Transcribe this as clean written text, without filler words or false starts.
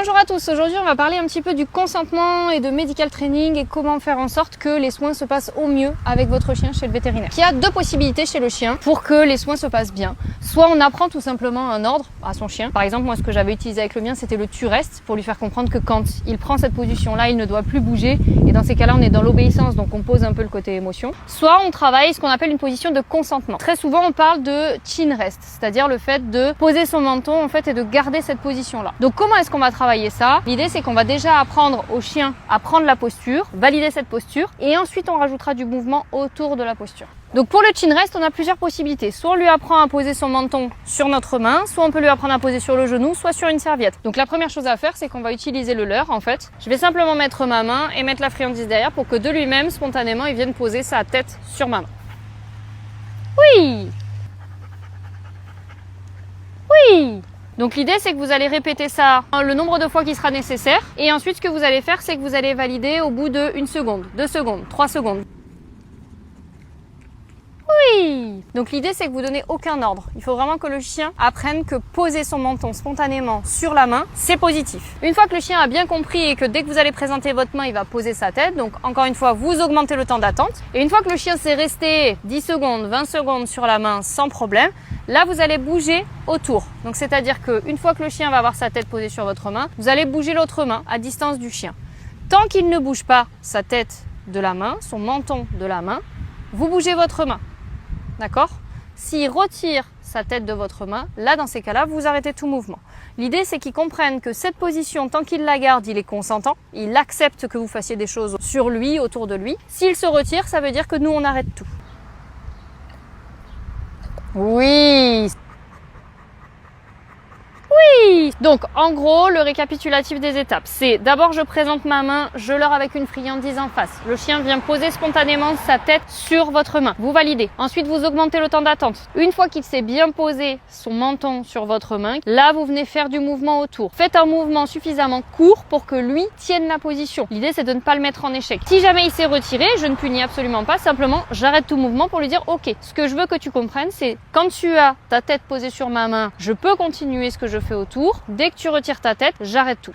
Bonjour à tous, aujourd'hui on va parler un petit peu du consentement et de medical training et comment faire en sorte que les soins se passent au mieux avec votre chien chez le vétérinaire. Il y a deux possibilités chez le chien pour que les soins se passent bien. Soit on apprend tout simplement un ordre à son chien. Par exemple, moi ce que j'avais utilisé avec le mien c'était le tu restes pour lui faire comprendre que quand il prend cette position là il ne doit plus bouger et dans ces cas là on est dans l'obéissance donc on pose un peu le côté émotion. Soit on travaille ce qu'on appelle une position de consentement. Très souvent on parle de chin rest, c'est-à-dire le fait de poser son menton en fait et de garder cette position là. Donc comment est-ce qu'on va travailler ça? L'idée c'est qu'on va déjà apprendre au chien à prendre la posture, valider cette posture et ensuite on rajoutera du mouvement autour de la posture. Donc pour le chin rest, on a plusieurs possibilités. Soit on lui apprend à poser son menton sur notre main, soit on peut lui apprendre à poser sur le genou, soit sur une serviette. Donc la première chose à faire, c'est qu'on va utiliser le leurre en fait. Je vais simplement mettre ma main et mettre la friandise derrière pour que de lui-même, spontanément, il vienne poser sa tête sur ma main. Oui! Oui! Donc l'idée c'est que vous allez répéter ça le nombre de fois qui sera nécessaire et ensuite ce que vous allez faire c'est que vous allez valider au bout de 1 seconde, 2 secondes, 3 secondes. Oui! Donc l'idée c'est que vous donnez aucun ordre. Il faut vraiment que le chien apprenne que poser son menton spontanément sur la main, c'est positif. Une fois que le chien a bien compris et que dès que vous allez présenter votre main, il va poser sa tête, donc encore une fois, vous augmentez le temps d'attente. Et une fois que le chien s'est resté 10 secondes, 20 secondes sur la main sans problème, là vous allez bouger autour. Donc c'est-à-dire qu'une fois que le chien va avoir sa tête posée sur votre main, vous allez bouger l'autre main à distance du chien. Tant qu'il ne bouge pas sa tête de la main, son menton de la main, vous bougez votre main. D'accord? S'il retire sa tête de votre main, là dans ces cas-là, vous arrêtez tout mouvement. L'idée c'est qu'il comprenne que cette position, tant qu'il la garde, il est consentant, il accepte que vous fassiez des choses sur lui, autour de lui. S'il se retire, ça veut dire que nous on arrête tout. Oui! Oui! Donc en gros, le récapitulatif des étapes, c'est d'abord je présente ma main, je leurre avec une friandise en face. Le chien vient poser spontanément sa tête sur votre main. Vous validez. Ensuite, vous augmentez le temps d'attente. Une fois qu'il s'est bien posé son menton sur votre main, là vous venez faire du mouvement autour. Faites un mouvement suffisamment court pour que lui tienne la position. L'idée c'est de ne pas le mettre en échec. Si jamais il s'est retiré, je ne punis absolument pas, simplement j'arrête tout mouvement pour lui dire ok, ce que je veux que tu comprennes c'est quand tu as ta tête posée sur ma main, je peux continuer ce que je fais autour. Dès que tu retires ta tête, j'arrête tout.